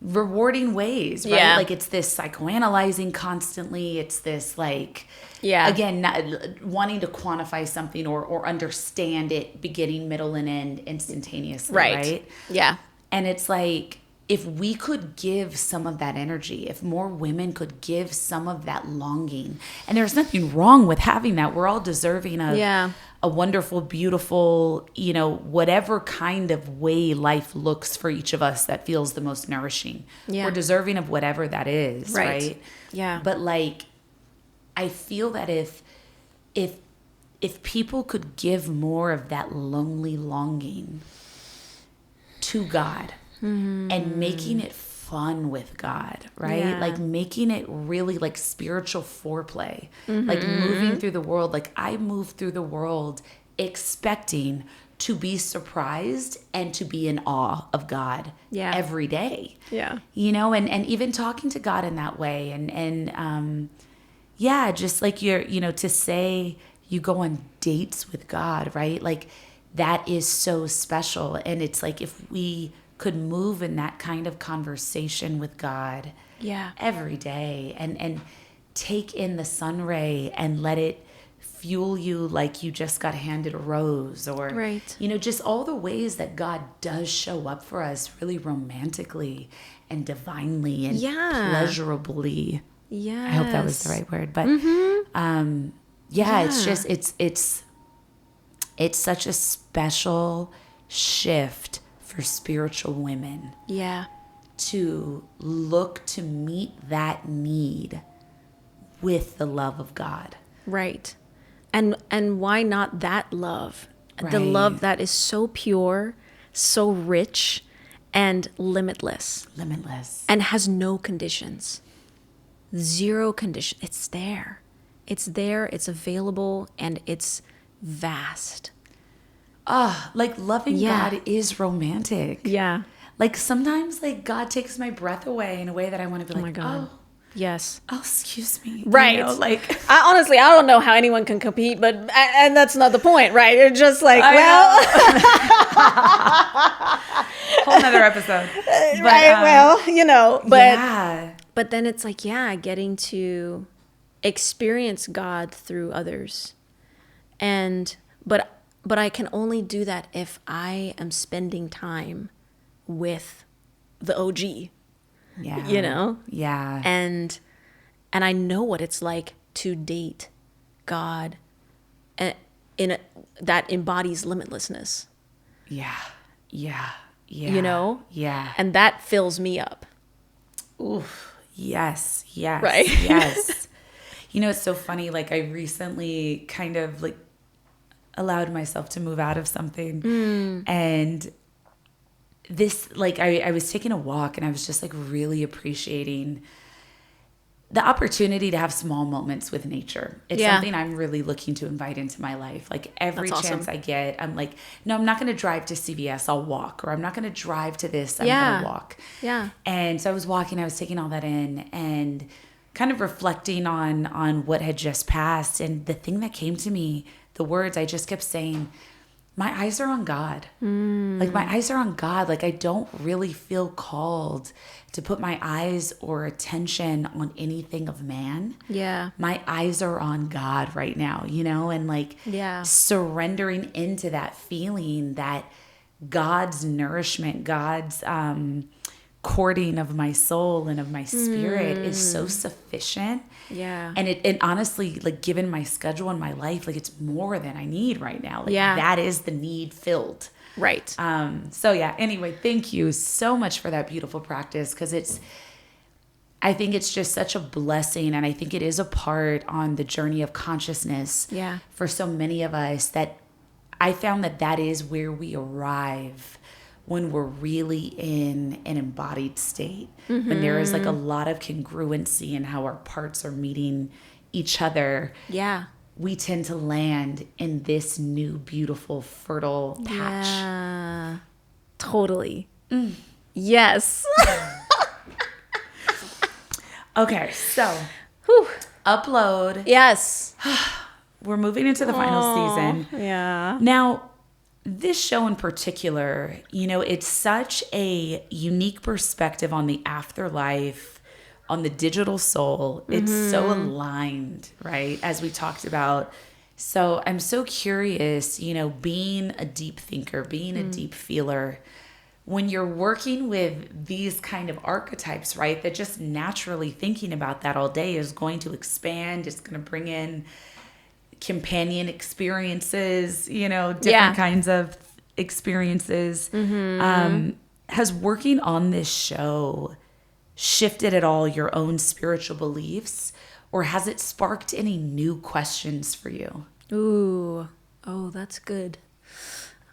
B: rewarding ways, right? Yeah. Like, it's this psychoanalyzing constantly. It's this like, again, not wanting to quantify something or understand it beginning, middle, and end instantaneously, right?
A: Yeah.
B: And it's like, if we could give some of that energy, if more women could give some of that longing, and there's nothing wrong with having that. We're all deserving of a wonderful, beautiful, whatever kind of way life looks for each of us that feels the most nourishing. Yeah. We're deserving of whatever that is, right?
A: Yeah.
B: But like, I feel that if people could give more of that lonely longing to God, and making it fun with God, right?
A: Yeah.
B: Like making it really like spiritual foreplay, like moving through the world. Like I move through the world expecting to be surprised and to be in awe of God every day.
A: Yeah.
B: You know, and even talking to God in that way. And yeah, just like to say you go on dates with God, right? Like that is so special. And it's like if we could move in that kind of conversation with God every day and take in the sun ray and let it fuel you like you just got handed a rose, or just all the ways that God does show up for us really romantically and divinely and pleasurably.
A: Yeah.
B: I hope that was the right word. But it's just it's such a special shift for spiritual women.
A: Yeah.
B: To look to meet that need with the love of God.
A: Right. And why not that love?
B: Right.
A: The love that is so pure, so rich, and limitless.
B: Limitless.
A: And has no conditions. Zero condition. It's there. It's there, it's available, and it's vast.
B: Like loving God is romantic.
A: Yeah.
B: Like sometimes like God takes my breath away in a way that I want to be like,
A: my God.
B: Yes. Oh, excuse me.
A: Right.
B: You know, like
A: honestly, I don't know how anyone can compete, but and that's not the point, right? You're just like,
B: whole nother episode.
A: But but then it's like, getting to experience God through others. But I can only do that if I am spending time with the OG.
B: Yeah.
A: You know?
B: Yeah.
A: And I know what it's like to date God that embodies limitlessness.
B: Yeah. Yeah. Yeah.
A: You know?
B: Yeah.
A: And that fills me up.
B: Oof. Yes. Yes.
A: Right?
B: Yes. It's so funny. Like I recently kind of like allowed myself to move out of something. And this, like, I was taking a walk and I was just like really appreciating the opportunity to have small moments with nature. It's something I'm really looking to invite into my life. Like every chance I get, I'm like, no, I'm not going to drive to CVS. I'll walk. Or I'm not going to drive to this. I'm going to walk.
A: Yeah.
B: And so I was walking, I was taking all that in and kind of reflecting on what had just passed. And the thing that came to me, the words I just kept saying, my eyes are on God. Like my eyes are on God. Like I don't really feel called to put my eyes or attention on anything of man.
A: Yeah.
B: My eyes are on God right now, and like surrendering into that feeling that God's nourishment, God's courting of my soul and of my spirit is so sufficient.
A: Yeah.
B: And honestly, like given my schedule and my life, like it's more than I need right now. Like that is the need filled.
A: Right.
B: So anyway, thank you so much for that beautiful practice. Cause I think it's just such a blessing. And I think it is a part on the journey of consciousness for so many of us that I found that is where we arrive when we're really in an embodied state, when there is like a lot of congruency in how our parts are meeting each other.
A: Yeah.
B: We tend to land in this new, beautiful, fertile patch.
A: Yeah. Totally. Yes.
B: Okay, so upload.
A: Yes.
B: We're moving into the final season.
A: Yeah.
B: Now, this show in particular, it's such a unique perspective on the afterlife, on the digital soul. It's so aligned, right? As we talked about. So I'm so curious, being a deep thinker, being a deep feeler, when you're working with these kind of archetypes, right? That just naturally thinking about that all day is going to expand. It's going to bring in companion experiences, different kinds of experiences. Has working on this show shifted at all your own spiritual beliefs, or has it sparked any new questions for you?
A: Ooh. Oh, that's good.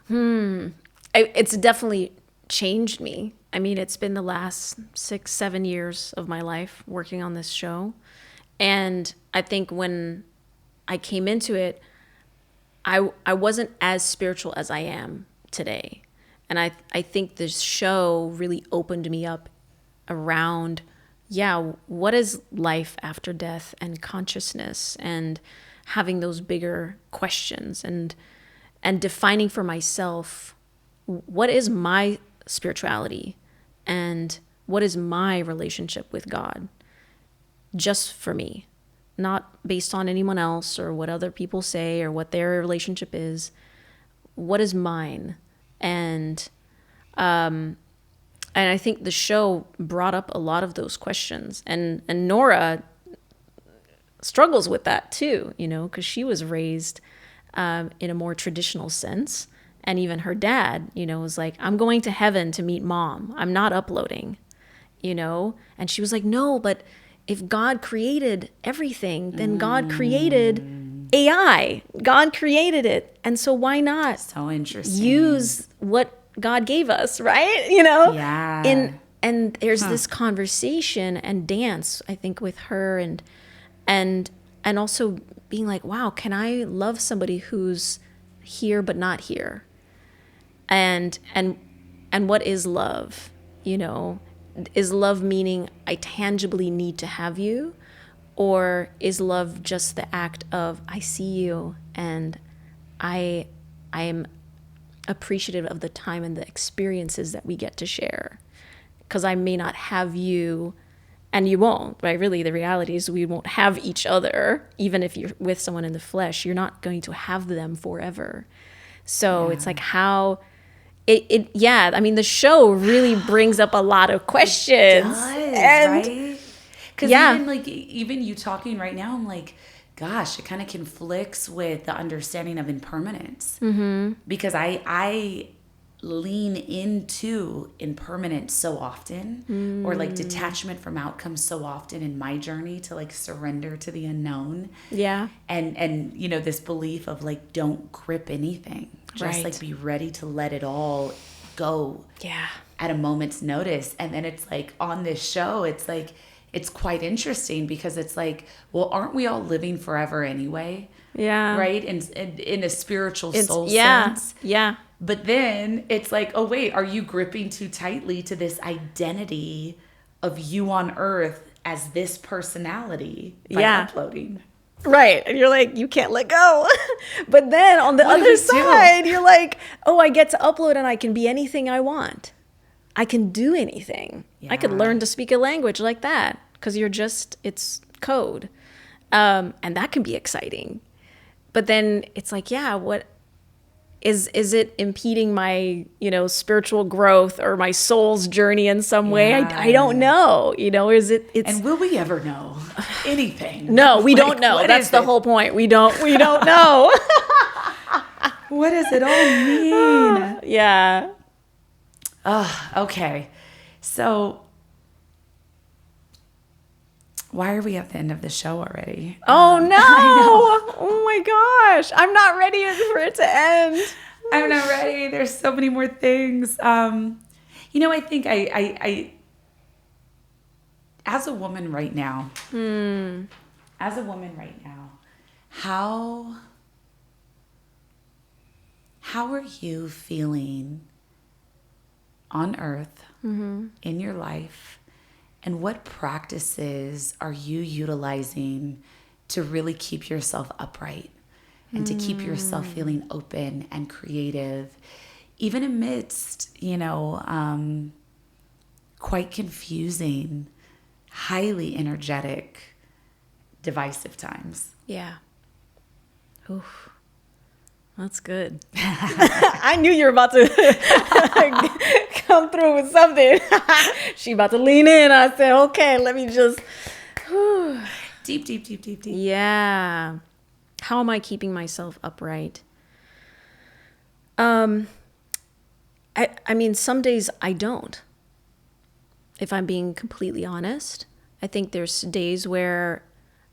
A: It's definitely changed me I mean, it's been the last 6-7 years of my life working on this show. And I think when I came into it, I wasn't as spiritual as I am today. And I think this show really opened me up around, what is life after death and consciousness, and having those bigger questions, and defining for myself, what is my spirituality and what is my relationship with God, just for me, not based on anyone else or what other people say or what their relationship is. What is mine? And I think the show brought up a lot of those questions, and Nora struggles with that too, because she was raised in a more traditional sense. And even her dad, was like, I'm going to heaven to meet mom. I'm not uploading, And she was like, no, but if God created everything, then God created AI. God created it. And so why not
B: So interesting.
A: use what God gave us, right?
B: Yeah.
A: And there's this conversation and dance, I think, with her, and also being like, wow, can I love somebody who's here but not here? And what is love? Is love meaning I tangibly need to have you? Or is love just the act of I see you and I am appreciative of the time and the experiences that we get to share? Because I may not have you, and you won't, right? Really, the reality is we won't have each other. Even if you're with someone in the flesh, you're not going to have them forever. So it's like how I mean, the show really brings up a lot of questions.
B: It does, right? Because even you talking right now, I'm like, gosh, it kind of conflicts with the understanding of impermanence. Mm-hmm. Because I lean into impermanence so often, or like detachment from outcomes so often in my journey to like surrender to the unknown.
A: Yeah.
B: And this belief of like, don't grip anything. Just like be ready to let it all go.
A: Yeah.
B: At a moment's notice. And then it's like on this show, it's like, it's quite interesting because it's like, well, aren't we all living forever anyway?
A: Yeah.
B: Right? In a spiritual soul sense.
A: Yeah.
B: But then it's like, oh, wait, are you gripping too tightly to this identity of you on earth as this personality by uploading?
A: Right. And you're like, you can't let go. But then on the other side, you're like, oh, I get to upload and I can be anything I want. I can do anything. Yeah. I could learn to speak a language like that because it's code. And that can be exciting. But then it's like, what is it impeding my, spiritual growth or my soul's journey in some way? I don't know. It's
B: and will we ever know anything?
A: No, we don't know. That's the whole point. We don't know.
B: What does it all mean?
A: Yeah.
B: Okay. So why are we at the end of the show already?
A: Oh, no. Oh, my gosh. I'm not ready for it to end.
B: I'm not ready. There's so many more things. I think I as a woman right now, how are you feeling on earth in your life? And what practices are you utilizing to really keep yourself upright and to keep yourself feeling open and creative, even amidst, quite confusing, highly energetic, divisive times?
A: Yeah. Oof. That's good. I knew you were about to come through with something. She about to lean in. I said, okay, let me just...
B: Deep.
A: Yeah. How am I keeping myself upright? I mean, some days I don't. If I'm being completely honest, I think there's days where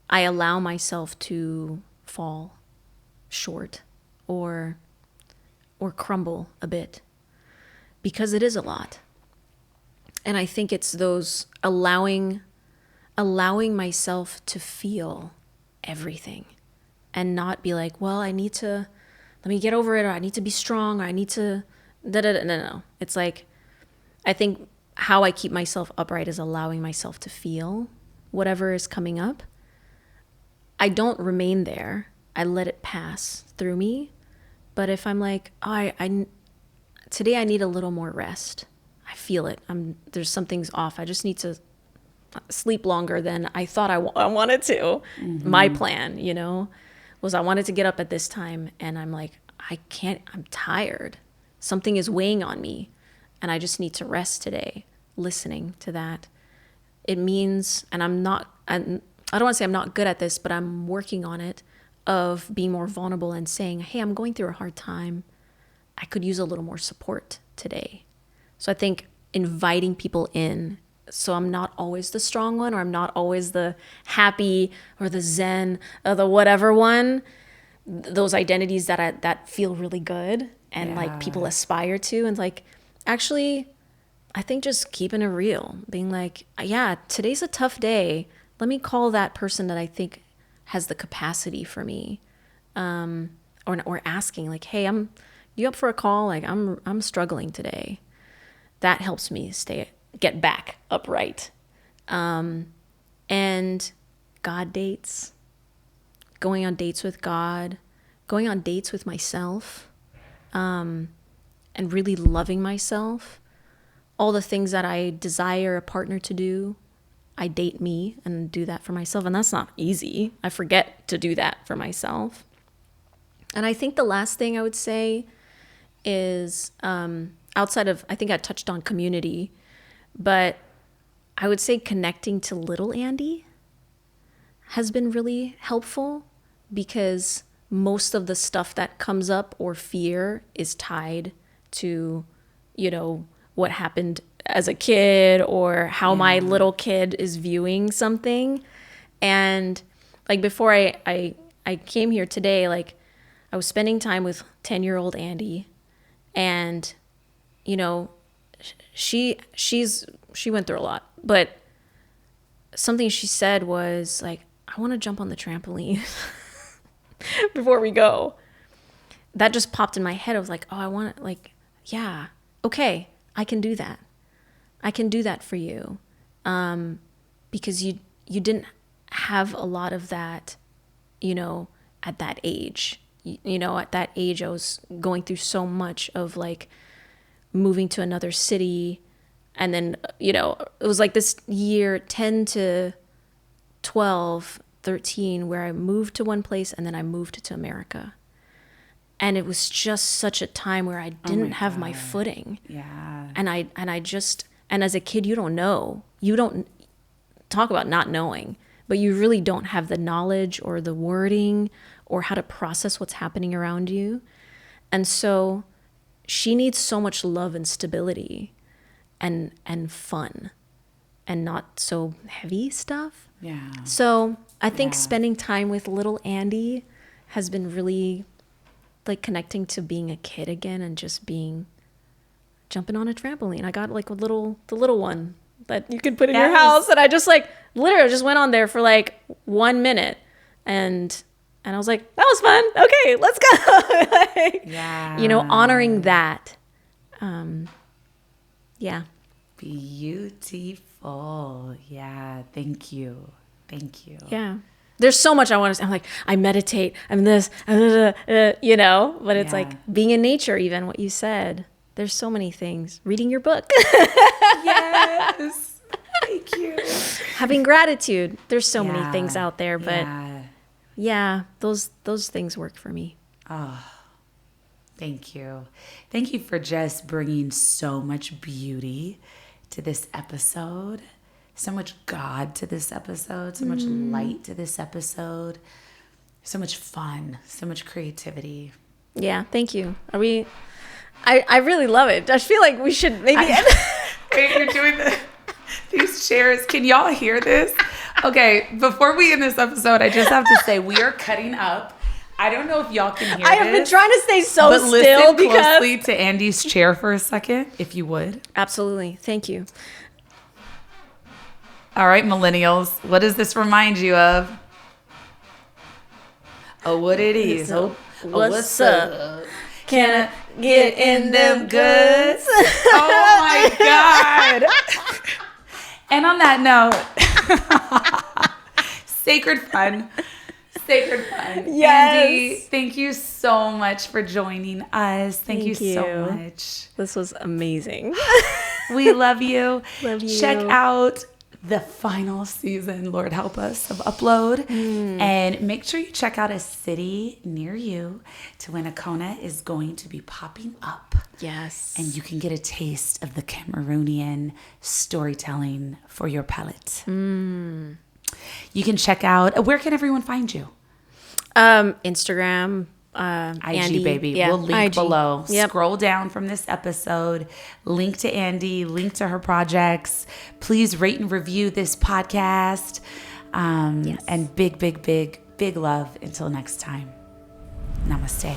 A: I allow myself to fall short or crumble a bit because it is a lot. And I think it's those allowing myself to feel everything and not be like, well, let me get over it, or I need to be strong, or I need to, no. It's like, I think how I keep myself upright is allowing myself to feel whatever is coming up. I don't remain there. I let it pass through me. But if I'm like, today I need a little more rest. I feel it. There's something's off. I just need to sleep longer than I thought I wanted to. Mm-hmm. My plan, was I wanted to get up at this time, and I'm like, I can't, I'm tired. Something is weighing on me, and I just need to rest today. Listening to that. It means, and I don't want to say I'm not good at this, but I'm working on it, of being more vulnerable and saying, hey, I'm going through a hard time. I could use a little more support today. So I think inviting people in, so I'm not always the strong one, or I'm not always the happy or the zen or the whatever one, those identities that feel really good and like people aspire to. And like, actually, I think just keeping it real, being like, yeah, today's a tough day. Let me call that person that I think has the capacity for me, or asking like, hey, you up for a call? Like I'm struggling today. That helps me get back upright. And God dates, going on dates with God, going on dates with myself, and really loving myself. All the things that I desire a partner to do, I date me and do that for myself. And that's not easy. I forget to do that for myself. And I think the last thing I would say is, outside of, I think I touched on community, but I would say connecting to little Andy has been really helpful, because most of the stuff that comes up or fear is tied to, what happened as a kid, or how my little kid is viewing something. And like before I came here today, like I was spending time with 10-year-old Andy, and she went through a lot, but something she said was like, I want to jump on the trampoline before we go. That just popped in my head. I was like, oh, I want to, like, yeah, okay, I can do that. I can do that for you. Because you didn't have a lot of that, at that age. At that age, I was going through so much of like moving to another city. And then, it was like this year 10 to 12, 13, where I moved to one place and then I moved to America. And it was just such a time where I didn't have my footing. Yeah. And as a kid, you don't know. You don't talk about not knowing, but you really don't have the knowledge or the wording or how to process what's happening around you. And so she needs so much love and stability and fun and not so heavy stuff. Yeah. So I think spending time with little Andy has been really like connecting to being a kid again, and just jumping on a trampoline. I got like the little one that you can put in your house, and I just like literally just went on there for like 1 minute, and I was like, that was fun. Okay, let's go. Honoring that. Yeah.
B: Beautiful. Yeah. Thank you.
A: Yeah. There's so much I want to say. I'm like, I meditate, I'm this, but it's like being in nature, even what you said. There's so many things. Reading your book.
B: Yes. Thank you.
A: Having gratitude. There's so many things out there, but those things work for me.
B: Oh, thank you. Thank you for just bringing so much beauty to this episode. So much God to this episode, so much light to this episode, so much fun, so much creativity.
A: Yeah, thank you. I really love it. I feel like we should maybe end.
B: Wait, you're doing these chairs. Can y'all hear this? Okay, before we end this episode, I just have to say we are cutting up. I don't know if y'all can hear
A: I have been trying to stay so
B: but
A: still
B: listen closely to Andy's chair for a second, if you would.
A: Absolutely. Thank you.
B: All right, millennials, what does this remind you of? Oh, what it is. Oh, what's up? Can I get in them goods? Oh, my God. And on that note, sacred fun. Sacred fun.
A: Yes.
B: Andy, thank you so much for joining us. Thank you so much.
A: This was amazing.
B: We love you.
A: Love you.
B: Check out the final season, Lord help us, of Upload. And make sure you check out a city near you to when Akone is going to be popping up.
A: Yes.
B: And you can get a taste of the Cameroonian storytelling for your palate. You can check out, where can everyone find you?
A: Instagram,
B: IG,
A: Andy,
B: baby.
A: yeah,
B: We'll link
A: IG.
B: below.
A: Yep.
B: Scroll down from this episode, link to Andy, link to her projects. Please rate and review this podcast.
A: Yes.
B: And big, big, big, big love until next time. Namaste.